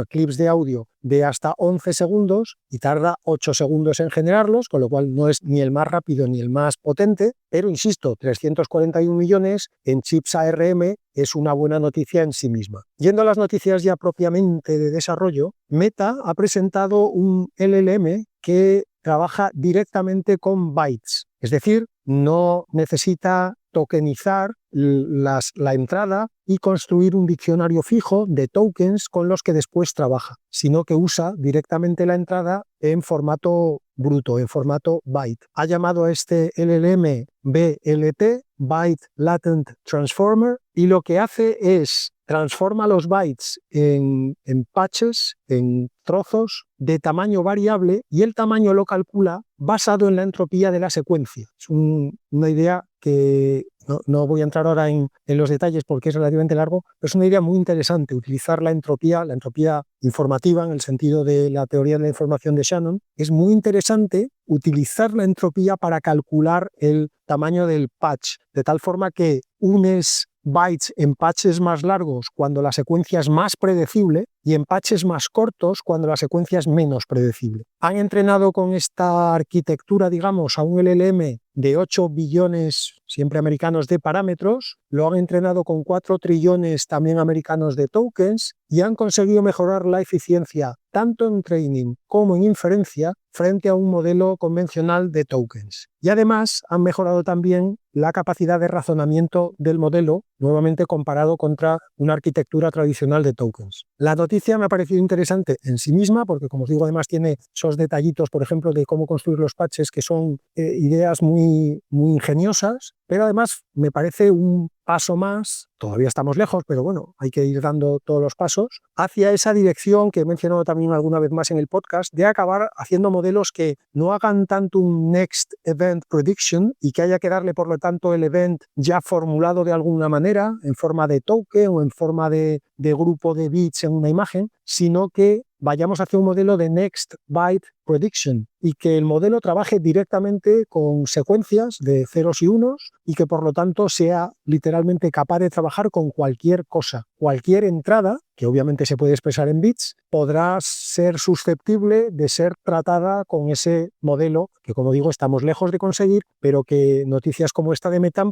clips de audio de hasta 11 segundos y tarda 8 segundos en generarlos, con lo cual no es ni el más rápido ni el más potente, pero insisto, 341 millones en chips ARM es una buena noticia en sí misma. Yendo a las noticias ya propiamente de desarrollo, Meta ha presentado un LLM que trabaja directamente con bytes, es decir, no necesita tokenizar la entrada y construir un diccionario fijo de tokens con los que después trabaja, sino que usa directamente la entrada en formato bruto, en formato byte. Ha llamado a este LLM BLT, Byte Latent Transformer, y lo que hace es transforma los bytes en patches, en trozos de tamaño variable, y el tamaño lo calcula basado en la entropía de la secuencia. Es una idea que no voy a entrar ahora en los detalles porque es relativamente largo, pero es una idea muy interesante, utilizar la entropía informativa en el sentido de la teoría de la información de Shannon. Es muy interesante utilizar la entropía para calcular el tamaño del patch, de tal forma que unes bytes en patches más largos cuando la secuencia es más predecible y en patches más cortos cuando la secuencia es menos predecible. Han entrenado con esta arquitectura, digamos, a un LLM de 8 billones, siempre americanos, de parámetros, lo han entrenado con 4 trillones también americanos de tokens y han conseguido mejorar la eficiencia tanto en training como en inferencia frente a un modelo convencional de tokens. Y además han mejorado también la capacidad de razonamiento del modelo, nuevamente comparado contra una arquitectura tradicional de tokens. La noticia me ha parecido interesante en sí misma porque, como os digo, además tiene esos detallitos, por ejemplo, de cómo construir los patches, que son ideas muy ingeniosas, pero además me parece un paso más, todavía estamos lejos, pero bueno, hay que ir dando todos los pasos, hacia esa dirección que he mencionado también alguna vez más en el podcast, de acabar haciendo modelos que no hagan tanto un Next Event Prediction y que haya que darle, por lo tanto, el event ya formulado de alguna manera, en forma de token o en forma de grupo de bits en una imagen, sino que vayamos hacia un modelo de Next Byte Prediction y que el modelo trabaje directamente con secuencias de ceros y unos y que por lo tanto sea literalmente capaz de trabajar con cualquier cosa. Cualquier entrada, que obviamente se puede expresar en bits, podrá ser susceptible de ser tratada con ese modelo que, como digo, estamos lejos de conseguir, pero que noticias como esta de Meta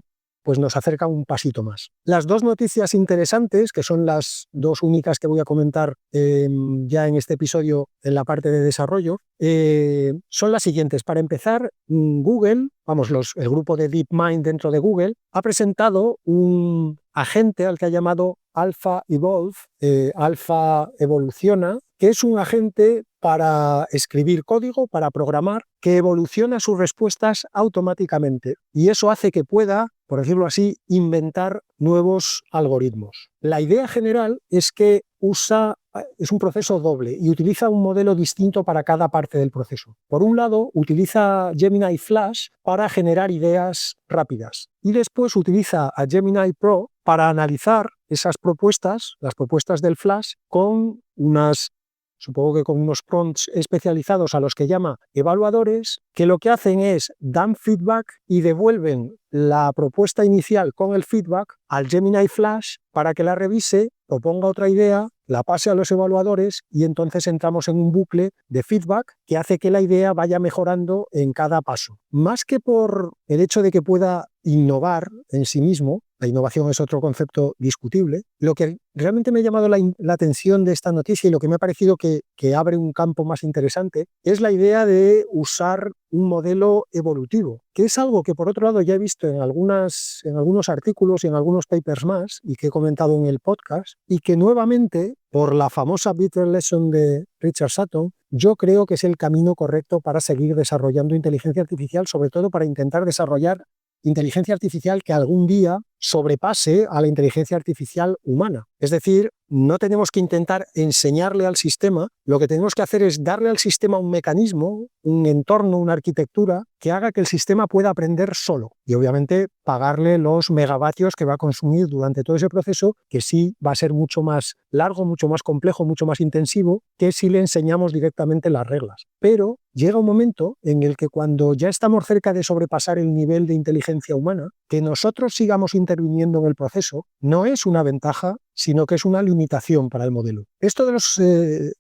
pues nos acerca un pasito más. Las dos noticias interesantes, que son las dos únicas que voy a comentar ya en este episodio en la parte de desarrollo, son las siguientes. Para empezar, Google, el grupo de DeepMind dentro de Google, ha presentado un agente al que ha llamado Alpha Evolve, Alpha Evoluciona, que es un agente para escribir código, para programar, que evoluciona sus respuestas automáticamente. Y eso hace que pueda, por decirlo así, inventar nuevos algoritmos. La idea general es que es un proceso doble y utiliza un modelo distinto para cada parte del proceso. Por un lado, utiliza Gemini Flash para generar ideas rápidas y después utiliza a Gemini Pro para analizar esas propuestas, las propuestas del Flash, supongo que con unos prompts especializados a los que llama evaluadores, que lo que hacen es dan feedback y devuelven la propuesta inicial con el feedback al Gemini Flash para que la revise, proponga otra idea, la pase a los evaluadores y entonces entramos en un bucle de feedback que hace que la idea vaya mejorando en cada paso. Más que por el hecho de que pueda innovar en sí mismo, la innovación es otro concepto discutible, lo que realmente me ha llamado la atención de esta noticia y lo que me ha parecido que abre un campo más interesante es la idea de usar un modelo evolutivo, que es algo que por otro lado ya he visto en algunos artículos y en algunos papers más y que he comentado en el podcast y que nuevamente, por la famosa Bitter Lesson de Richard Sutton, yo creo que es el camino correcto para seguir desarrollando inteligencia artificial, sobre todo para intentar desarrollar inteligencia artificial que algún día sobrepase a la inteligencia artificial humana. Es decir, no tenemos que intentar enseñarle al sistema, lo que tenemos que hacer es darle al sistema un mecanismo, un entorno, una arquitectura que haga que el sistema pueda aprender solo y obviamente pagarle los megavatios que va a consumir durante todo ese proceso, que sí va a ser mucho más largo, mucho más complejo, mucho más intensivo que si le enseñamos directamente las reglas. Pero llega un momento en el que cuando ya estamos cerca de sobrepasar el nivel de inteligencia humana, que nosotros sigamos interviniendo en el proceso no es una ventaja, sino que es una limitación para el modelo. Esto de los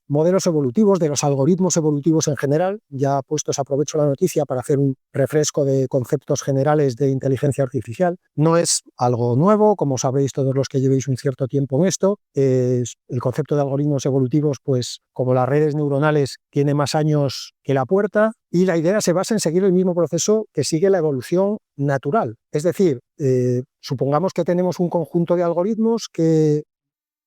modelos evolutivos, de los algoritmos evolutivos en general, ya puestos aprovecho la noticia para hacer un refresco de conceptos generales de inteligencia artificial, no es algo nuevo, como sabéis todos los que llevéis un cierto tiempo en esto. El concepto de algoritmos evolutivos, pues como las redes neuronales, tiene más años que la puerta, y la idea se basa en seguir el mismo proceso que sigue la evolución natural. Es decir, supongamos que tenemos un conjunto de algoritmos que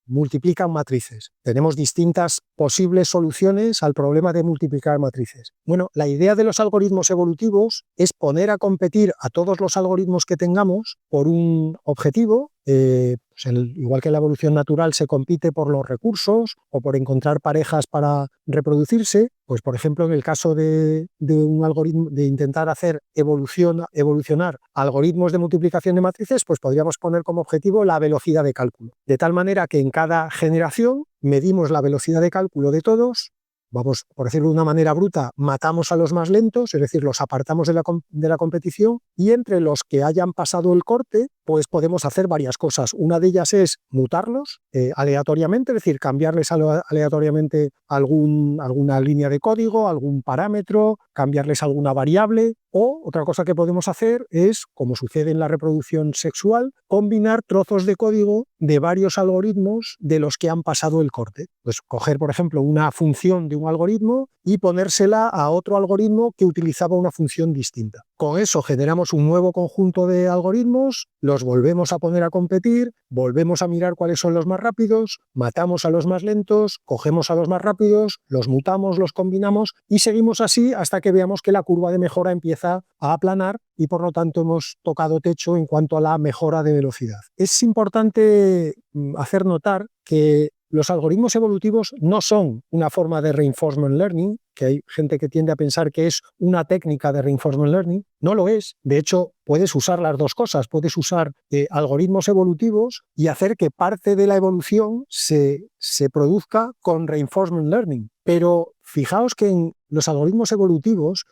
multiplican matrices. Tenemos distintas posibles soluciones al problema de multiplicar matrices. Bueno, la idea de los algoritmos evolutivos es poner a competir a todos los algoritmos que tengamos por un objetivo. Igual que en la evolución natural se compite por los recursos o por encontrar parejas para reproducirse, pues por ejemplo en el caso de un algoritmo, de intentar hacer evolucionar algoritmos de multiplicación de matrices, pues podríamos poner como objetivo la velocidad de cálculo. De tal manera que en cada generación medimos la velocidad de cálculo de todos. Vamos, por decirlo de una manera bruta, matamos a los más lentos, es decir, los apartamos de la competición, y entre los que hayan pasado el corte, pues podemos hacer varias cosas. Una de ellas es mutarlos aleatoriamente, es decir, cambiarles aleatoriamente alguna línea de código, algún parámetro, cambiarles alguna variable. O otra cosa que podemos hacer es, como sucede en la reproducción sexual, combinar trozos de código de varios algoritmos de los que han pasado el corte. Pues coger, por ejemplo, una función de un algoritmo y ponérsela a otro algoritmo que utilizaba una función distinta. Con eso generamos un nuevo conjunto de algoritmos, los volvemos a poner a competir, volvemos a mirar cuáles son los más rápidos, matamos a los más lentos, cogemos a los más rápidos, los mutamos, los combinamos y seguimos así hasta que veamos que la curva de mejora empieza a aplanar y por lo tanto hemos tocado techo en cuanto a la mejora de velocidad. Es importante hacer notar que los algoritmos evolutivos no son una forma de reinforcement learning, que hay gente que tiende a pensar que es una técnica de reinforcement learning. No lo es. De hecho, puedes usar las dos cosas. Puedes usar algoritmos evolutivos y hacer que parte de la evolución se produzca con reinforcement learning. Pero fijaos que en los algoritmos evolutivos,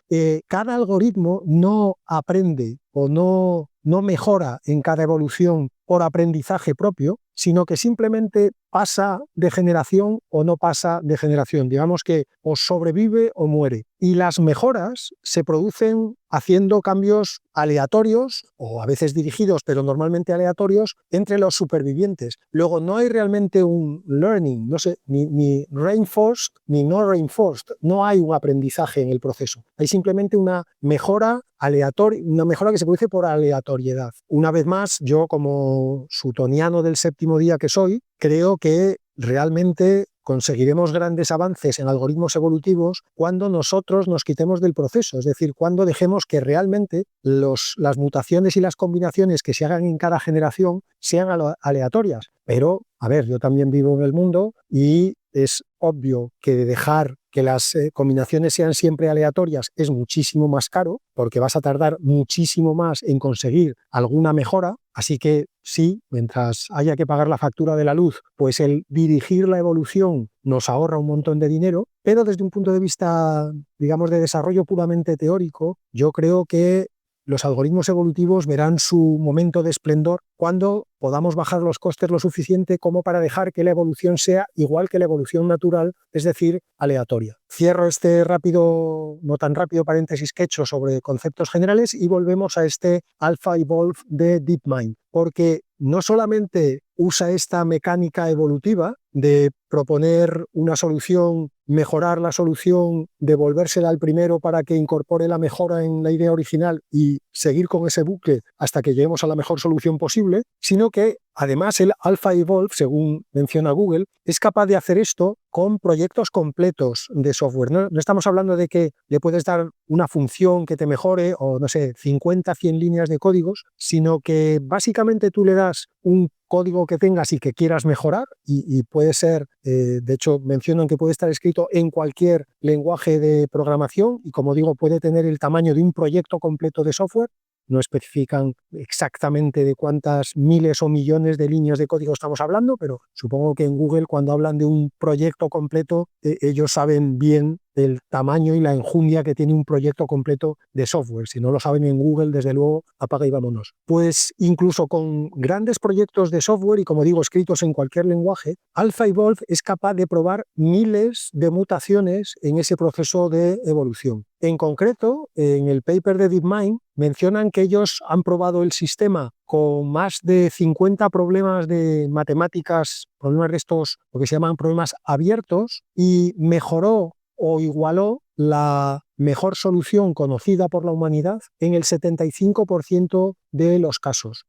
cada algoritmo no aprende o no mejora en cada evolución por aprendizaje propio, sino que simplemente pasa de generación o no pasa de generación. Digamos que o sobrevive o muere. Y las mejoras se producen haciendo cambios aleatorios, o a veces dirigidos, pero normalmente aleatorios, entre los supervivientes. Luego no hay realmente un learning, no sé, ni reinforced ni no reinforced. No hay un aprendizaje en el proceso. Hay simplemente una mejora aleatoria, una mejora que se produce por aleatoriedad. Una vez más, yo como sutoniano del séptimo día que soy, creo que realmente conseguiremos grandes avances en algoritmos evolutivos cuando nosotros nos quitemos del proceso, es decir, cuando dejemos que realmente las mutaciones y las combinaciones que se hagan en cada generación sean aleatorias. Pero, a ver, yo también vivo en el mundo y es obvio que dejar que las combinaciones sean siempre aleatorias es muchísimo más caro, porque vas a tardar muchísimo más en conseguir alguna mejora. Así que sí, mientras haya que pagar la factura de la luz, pues el dirigir la evolución nos ahorra un montón de dinero, pero desde un punto de vista, digamos, de desarrollo puramente teórico, yo creo que los algoritmos evolutivos verán su momento de esplendor cuando podamos bajar los costes lo suficiente como para dejar que la evolución sea igual que la evolución natural, es decir, aleatoria. Cierro este rápido, no tan rápido paréntesis que he hecho sobre conceptos generales y volvemos a este AlphaEvolve de DeepMind, porque no solamente usa esta mecánica evolutiva de proponer una solución, mejorar la solución, devolvérsela al primero para que incorpore la mejora en la idea original y seguir con ese bucle hasta que lleguemos a la mejor solución posible, sino que además el AlphaEvolve, según menciona Google, es capaz de hacer esto con proyectos completos de software. No estamos hablando de que le puedes dar una función que te mejore o, no sé, 50, 100 líneas de códigos, sino que básicamente tú le das un código que tengas y que quieras mejorar y puede ser, de hecho mencionan que puede estar escrito en cualquier lenguaje de programación y, como digo, puede tener el tamaño de un proyecto completo de software. No especifican exactamente de cuántas miles o millones de líneas de código estamos hablando, pero supongo que en Google, cuando hablan de un proyecto completo, ellos saben bien el tamaño y la enjundia que tiene un proyecto completo de software. Si no lo saben en Google, desde luego, apaga y vámonos. Pues incluso con grandes proyectos de software y, como digo, escritos en cualquier lenguaje, AlphaEvolve es capaz de probar miles de mutaciones en ese proceso de evolución. En concreto, en el paper de DeepMind mencionan que ellos han probado el sistema con más de 50 problemas de matemáticas, problemas de estos, lo que se llaman problemas abiertos, y mejoró o igualó la mejor solución conocida por la humanidad en el 75% de los casos.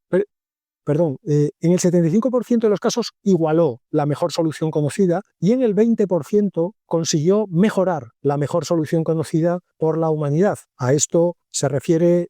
En el 75% de los casos igualó la mejor solución conocida y en el 20% consiguió mejorar la mejor solución conocida por la humanidad. A esto se refiere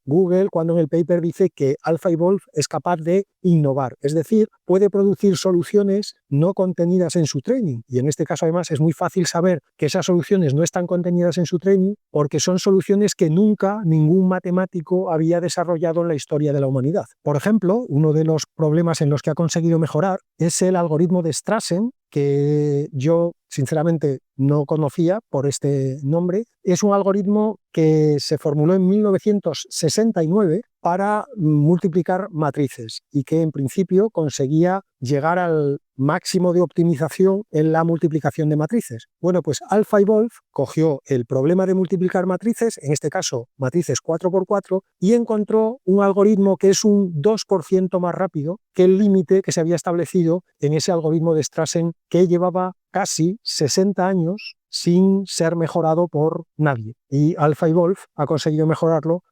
Google cuando en el paper dice que AlphaEvolve es capaz de innovar, es decir, puede producir soluciones no contenidas en su training. Y en este caso, además, es muy fácil saber que esas soluciones no están contenidas en su training porque son soluciones que nunca ningún matemático había desarrollado en la historia de la humanidad. Por ejemplo, uno de los problemas en los que ha conseguido mejorar es el algoritmo de Strassen, que yo sinceramente no conocía por este nombre. Es un algoritmo que se formuló en 1969 para multiplicar matrices y que en principio conseguía llegar al máximo de optimización en la multiplicación de matrices. Bueno, pues AlphaEvolve cogió el problema de multiplicar matrices, en este caso matrices 4×4, y encontró un algoritmo que es un 2% más rápido que el límite que se había establecido en ese algoritmo de Strassen, que llevaba casi 60 años sin ser mejorado por nadie. Y AlphaEvolve ha conseguido mejorarlo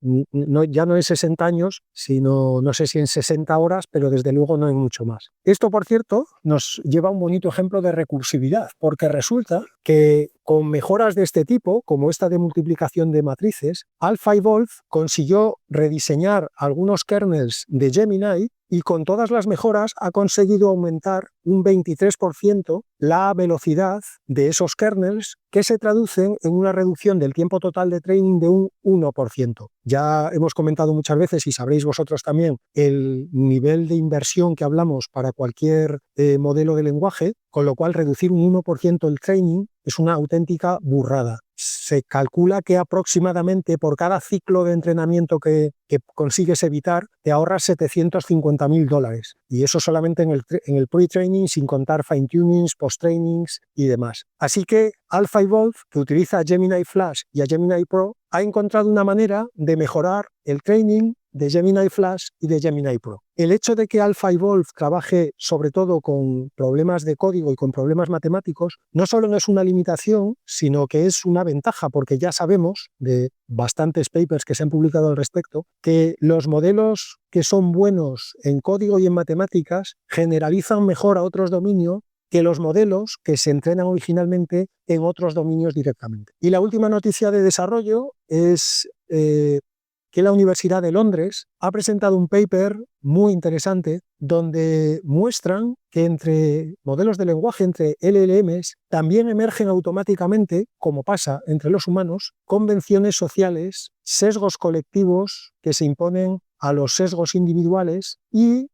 ya no en 60 años, sino no sé si en 60 horas, pero desde luego no en mucho más. Esto, por cierto, nos lleva a un bonito ejemplo de recursividad, porque resulta que con mejoras de este tipo, como esta de multiplicación de matrices, AlphaEvolve consiguió rediseñar algunos kernels de Gemini y con todas las mejoras ha conseguido aumentar un 23% la velocidad de esos kernels, que se traducen en una reducción del tiempo total de training de un 1%. Ya hemos comentado muchas veces, y sabréis vosotros también, el nivel de inversión que hablamos para cualquier modelo de lenguaje, con lo cual reducir un 1% el training es una auténtica burrada. Se calcula que aproximadamente por cada ciclo de entrenamiento que consigues evitar, te ahorras $750.000. Y eso solamente en el pre-training, sin contar fine-tunings, post-trainings y demás. Así que AlphaEvolve, que utiliza Gemini Flash y a Gemini Pro, ha encontrado una manera de mejorar el training de Gemini Flash y de Gemini Pro. El hecho de que AlphaEvolve trabaje sobre todo con problemas de código y con problemas matemáticos no solo no es una limitación, sino que es una ventaja, porque ya sabemos de bastantes papers que se han publicado al respecto que los modelos que son buenos en código y en matemáticas generalizan mejor a otros dominios que los modelos que se entrenan originalmente en otros dominios directamente. Y la última noticia de desarrollo es que la Universidad de Londres ha presentado un paper muy interesante donde muestran que entre modelos de lenguaje, entre LLMs, también emergen automáticamente, como pasa entre los humanos, convenciones sociales, sesgos colectivos que se imponen a los sesgos individuales y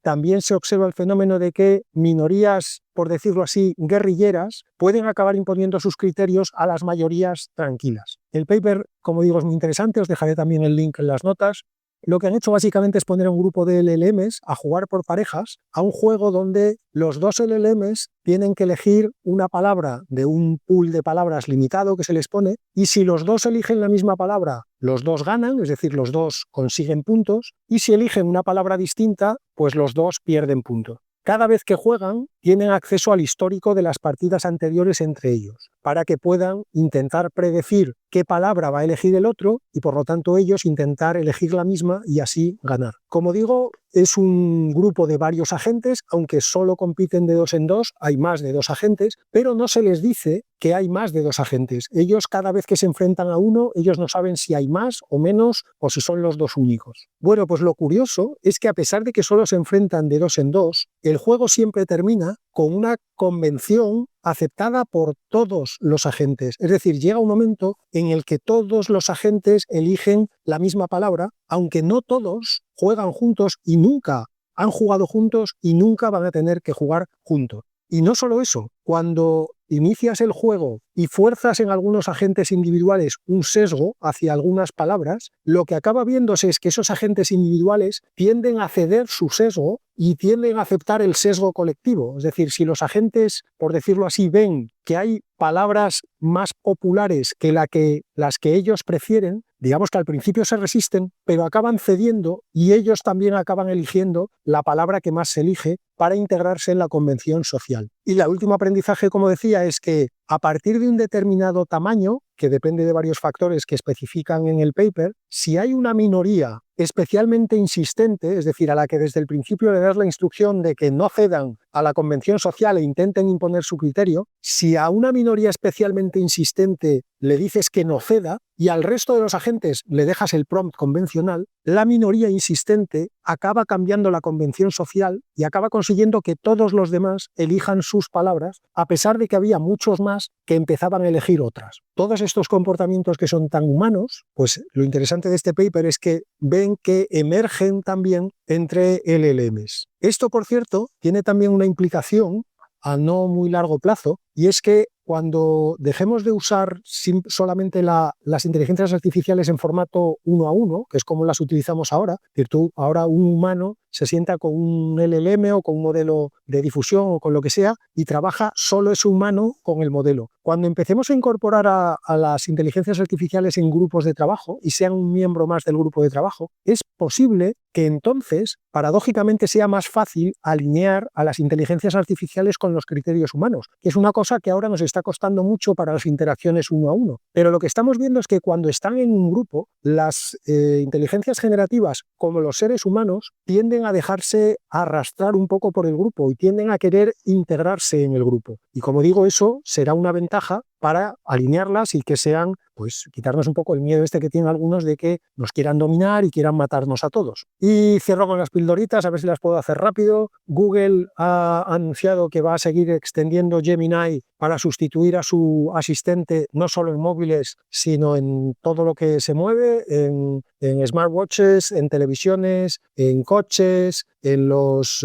también se observa el fenómeno de que minorías, por decirlo así, guerrilleras, pueden acabar imponiendo sus criterios a las mayorías tranquilas. El paper, como digo, es muy interesante, os dejaré también el link en las notas. Lo que han hecho básicamente es poner a un grupo de LLMs a jugar por parejas a un juego donde los dos LLMs tienen que elegir una palabra de un pool de palabras limitado que se les pone, y si los dos eligen la misma palabra, los dos ganan, es decir, los dos consiguen puntos, y si eligen una palabra distinta, pues los dos pierden puntos. Cada vez que juegan, tienen acceso al histórico de las partidas anteriores entre ellos, para que puedan intentar predecir qué palabra va a elegir el otro y por lo tanto ellos intentar elegir la misma y así ganar. Como digo, es un grupo de varios agentes, aunque solo compiten de 2 en 2, hay más de 2 agentes, pero no se les dice que hay más de 2 agentes. Ellos cada vez que se enfrentan a uno, ellos no saben si hay más o menos o si son los 2 únicos. Bueno, pues lo curioso es que a pesar de que solo se enfrentan de 2 en 2, el juego siempre termina con una convención aceptada por todos los agentes. Es decir, llega un momento en el que todos los agentes eligen la misma palabra, aunque no todos juegan juntos y nunca han jugado juntos y nunca van a tener que jugar juntos. Y no solo eso, cuando inicias el juego y fuerzas en algunos agentes individuales un sesgo hacia algunas palabras, lo que acaba viéndose es que esos agentes individuales tienden a ceder su sesgo y tienden a aceptar el sesgo colectivo. Es decir, si los agentes, por decirlo así, ven que hay palabras más populares que las que ellos prefieren, digamos que al principio se resisten, pero acaban cediendo y ellos también acaban eligiendo la palabra que más se elige para integrarse en la convención social. Y el último aprendizaje, como decía, es que a partir de un determinado tamaño, que depende de varios factores que especifican en el paper, si hay una minoría especialmente insistente, es decir, a la que desde el principio le das la instrucción de que no cedan a la convención social e intenten imponer su criterio, si a una minoría especialmente insistente le dices que no ceda y al resto de los agentes le dejas el prompt convencional, la minoría insistente acaba cambiando la convención social y acaba consiguiendo que todos los demás elijan sus palabras, a pesar de que había muchos más que empezaban a elegir otras. Todos estos comportamientos que son tan humanos, pues lo interesante de este paper es que ven que emergen también entre LLMs. Esto, por cierto, tiene también una implicación a no muy largo plazo, y es que cuando dejemos de usar solamente las inteligencias artificiales en formato 1 a 1, que es como las utilizamos ahora, es decir, ahora un humano se sienta con un LLM o con un modelo de difusión o con lo que sea y trabaja solo ese humano con el modelo. Cuando empecemos a incorporar a las inteligencias artificiales en grupos de trabajo y sean un miembro más del grupo de trabajo, es posible que entonces, paradójicamente, sea más fácil alinear a las inteligencias artificiales con los criterios humanos, que es una cosa que ahora nos está costando mucho para las interacciones 1 a 1. Pero lo que estamos viendo es que cuando están en un grupo, las inteligencias generativas, como los seres humanos, tienden a dejarse arrastrar un poco por el grupo y tienden a querer integrarse en el grupo. Y como digo, eso será una ventaja para alinearlas y que sean, pues, quitarnos un poco el miedo este que tienen algunos de que nos quieran dominar y quieran matarnos a todos. Y cierro con las pildoritas, a ver si las puedo hacer rápido. Google ha anunciado que va a seguir extendiendo Gemini para sustituir a su asistente, no solo en móviles, sino en todo lo que se mueve, en smartwatches, en televisiones, en coches, en los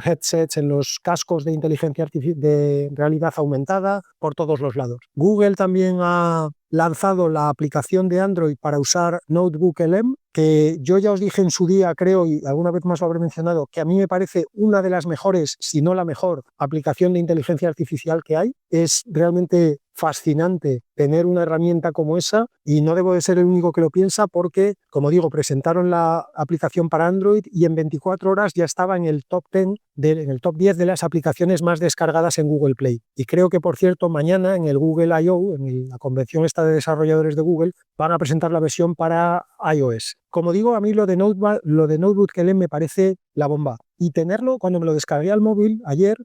headsets, en los cascos de inteligencia artificial de realidad aumentada, por todos los lados. Google también ha lanzado la aplicación de Android para usar NotebookLM, que yo ya os dije en su día, creo, y alguna vez más lo habré mencionado, que a mí me parece una de las mejores, si no la mejor, aplicación de inteligencia artificial que hay. Es realmente fascinante tener una herramienta como esa y no debo de ser el único que lo piensa porque, como digo, presentaron la aplicación para Android y en 24 horas ya estaba en el top 10, en el top 10 de las aplicaciones más descargadas en Google Play. Y creo que, por cierto, mañana en el Google I.O., en la convención esta de desarrolladores de Google, van a presentar la versión para iOS. Como digo, a mí lo de NotebookLM me parece la bomba. Y tenerlo, cuando me lo descargué al móvil ayer,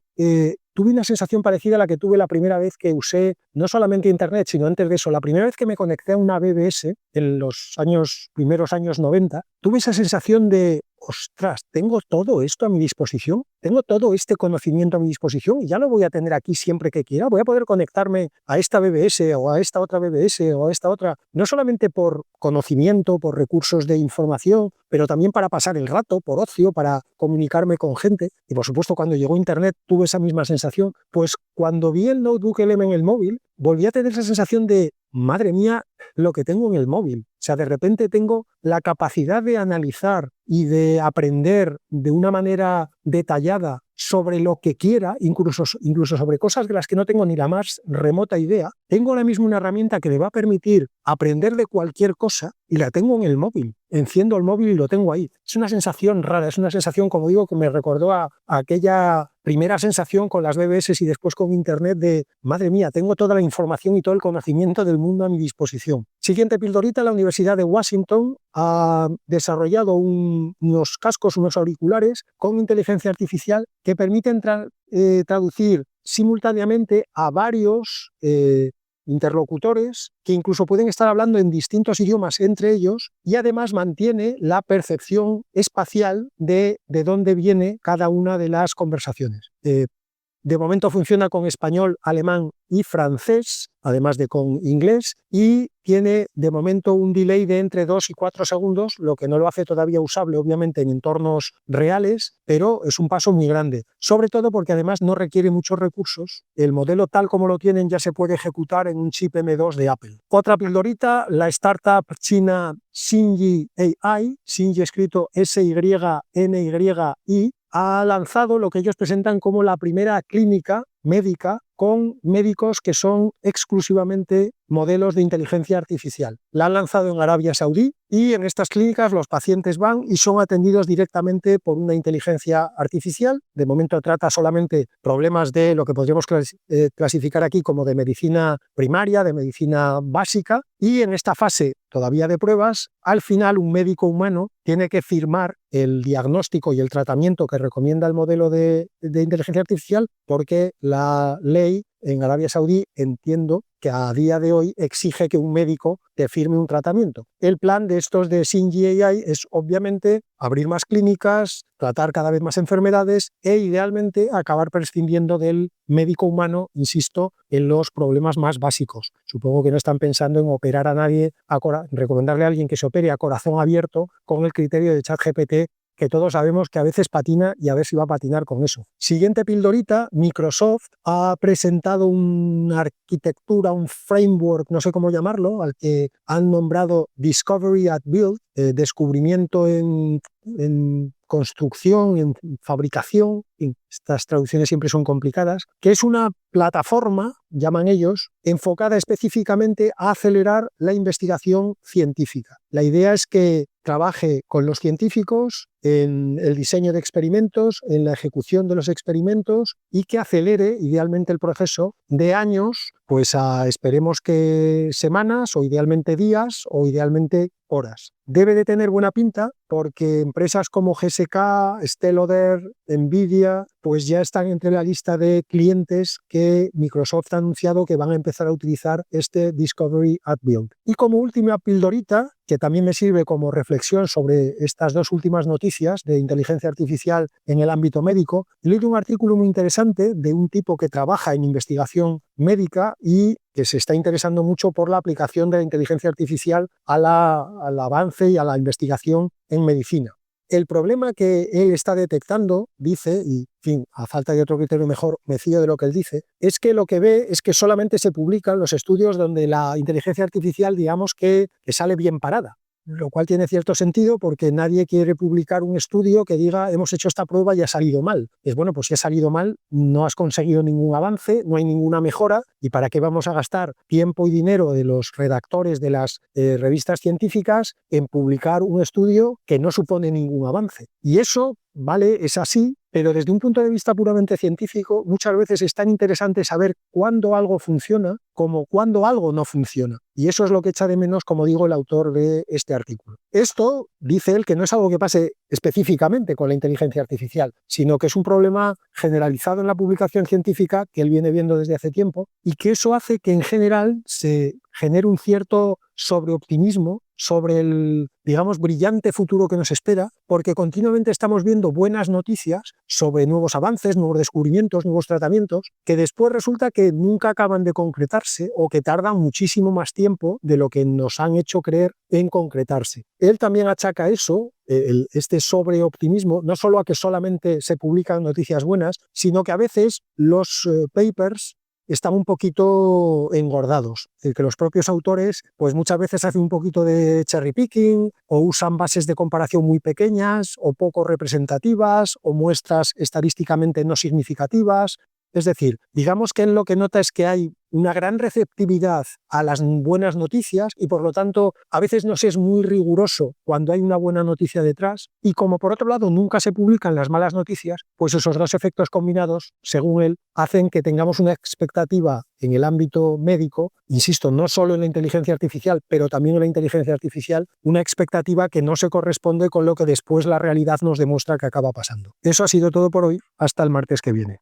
tuve una sensación parecida a la que tuve la primera vez que usé no solamente Internet, sino antes de eso, la primera vez que me conecté a una BBS en los primeros años 90, tuve esa sensación de, ostras, tengo todo esto a mi disposición, tengo todo este conocimiento a mi disposición y ya lo voy a tener aquí siempre que quiera, voy a poder conectarme a esta BBS o a esta otra BBS o a esta otra, no solamente por conocimiento, por recursos de información, pero también para pasar el rato, por ocio, para comunicarme con gente. Y por supuesto, cuando llegó Internet tuve esa misma sensación. Pues cuando vi el NotebookLM en el móvil, volví a tener esa sensación de, madre mía, lo que tengo en el móvil. O sea, de repente tengo la capacidad de analizar y de aprender de una manera detallada sobre lo que quiera, incluso sobre cosas de las que no tengo ni la más remota idea. Tengo ahora mismo una herramienta que me va a permitir aprender de cualquier cosa y la tengo en el móvil. Enciendo el móvil y lo tengo ahí. Es una sensación rara, es una sensación, como digo, que me recordó a aquella primera sensación con las BBS y después con Internet de, madre mía, tengo toda la información y todo el conocimiento del mundo a mi disposición. Siguiente pildorita, la Universidad de Washington ha desarrollado unos cascos, unos auriculares con inteligencia artificial que permiten traducir simultáneamente a varios interlocutores que incluso pueden estar hablando en distintos idiomas entre ellos y además mantiene la percepción espacial de dónde viene cada una de las conversaciones. De momento funciona con español, alemán y francés, además de con inglés, y tiene de momento un delay de entre 2 y 4 segundos, lo que no lo hace todavía usable, obviamente, en entornos reales, pero es un paso muy grande, sobre todo porque además no requiere muchos recursos. El modelo tal como lo tienen ya se puede ejecutar en un chip M2 de Apple. Otra pildorita, la startup china Xingyi AI, Xingyi escrito SYNYI, ha lanzado lo que ellos presentan como la primera clínica médica con médicos que son exclusivamente modelos de inteligencia artificial. La han lanzado en Arabia Saudí y en estas clínicas los pacientes van y son atendidos directamente por una inteligencia artificial. De momento trata solamente problemas de lo que podríamos clasificar aquí como de medicina primaria, de medicina básica, y en esta fase todavía de pruebas, al final un médico humano tiene que firmar el diagnóstico y el tratamiento que recomienda el modelo de inteligencia artificial porque la ley en Arabia Saudí, entiendo que a día de hoy exige que un médico te firme un tratamiento. El plan de estos de Xingyi AI es obviamente abrir más clínicas, tratar cada vez más enfermedades e idealmente acabar prescindiendo del médico humano, insisto, en los problemas más básicos. Supongo que no están pensando en operar a nadie, recomendarle a alguien que se opere a corazón abierto con el criterio de ChatGPT, que todos sabemos que a veces patina y a ver si va a patinar con eso. Siguiente pildorita, Microsoft ha presentado una arquitectura, un framework, no sé cómo llamarlo, al que han nombrado Discovery at Build, descubrimiento en construcción, en fabricación, estas traducciones siempre son complicadas, que es una plataforma, llaman ellos, enfocada específicamente a acelerar la investigación científica. La idea es que trabaje con los científicos en el diseño de experimentos, en la ejecución de los experimentos y que acelere idealmente el proceso de años, pues a esperemos que semanas o idealmente días o idealmente horas. Debe de tener buena pinta porque empresas como GSK, Stelloder, Nvidia, pues ya están entre la lista de clientes que Microsoft ha anunciado que van a empezar a utilizar este Discovery at Build. Y como última pildorita, que también me sirve como reflexión sobre estas dos últimas noticias de inteligencia artificial en el ámbito médico, he leído un artículo muy interesante de un tipo que trabaja en investigación médica y que se está interesando mucho por la aplicación de la inteligencia artificial al avance y a la investigación en medicina. El problema que él está detectando, dice, y en fin, a falta de otro criterio mejor me fío de lo que él dice, es que lo que ve es que solamente se publican los estudios donde la inteligencia artificial, digamos que sale bien parada. Lo cual tiene cierto sentido porque nadie quiere publicar un estudio que diga hemos hecho esta prueba y ha salido mal. Es bueno, pues si ha salido mal, no has conseguido ningún avance, no hay ninguna mejora y ¿para qué vamos a gastar tiempo y dinero de los redactores de las revistas científicas en publicar un estudio que no supone ningún avance? Y eso, vale, es así, pero desde un punto de vista puramente científico, muchas veces es tan interesante saber cuándo algo funciona como cuándo algo no funciona. Y eso es lo que echa de menos, como digo, el autor de este artículo. Esto, dice él, que no es algo que pase específicamente con la inteligencia artificial, sino que es un problema generalizado en la publicación científica que él viene viendo desde hace tiempo y que eso hace que en general se genere un cierto sobreoptimismo sobre el, digamos, brillante futuro que nos espera, porque continuamente estamos viendo buenas noticias sobre nuevos avances, nuevos descubrimientos, nuevos tratamientos, que después resulta que nunca acaban de concretarse o que tardan muchísimo más tiempo de lo que nos han hecho creer en concretarse. Él también achaca eso, este sobreoptimismo, no solo a que solamente se publican noticias buenas, sino que a veces los papers están un poquito engordados, el que los propios autores pues muchas veces hacen un poquito de cherry picking o usan bases de comparación muy pequeñas o poco representativas o muestras estadísticamente no significativas. Es decir, digamos que en lo que nota es que hay una gran receptividad a las buenas noticias y por lo tanto a veces no se es muy riguroso cuando hay una buena noticia detrás, y como por otro lado nunca se publican las malas noticias, pues esos dos efectos combinados, según él, hacen que tengamos una expectativa en el ámbito médico, insisto, no solo en la inteligencia artificial, pero también en la inteligencia artificial, una expectativa que no se corresponde con lo que después la realidad nos demuestra que acaba pasando. Eso ha sido todo por hoy, hasta el martes que viene.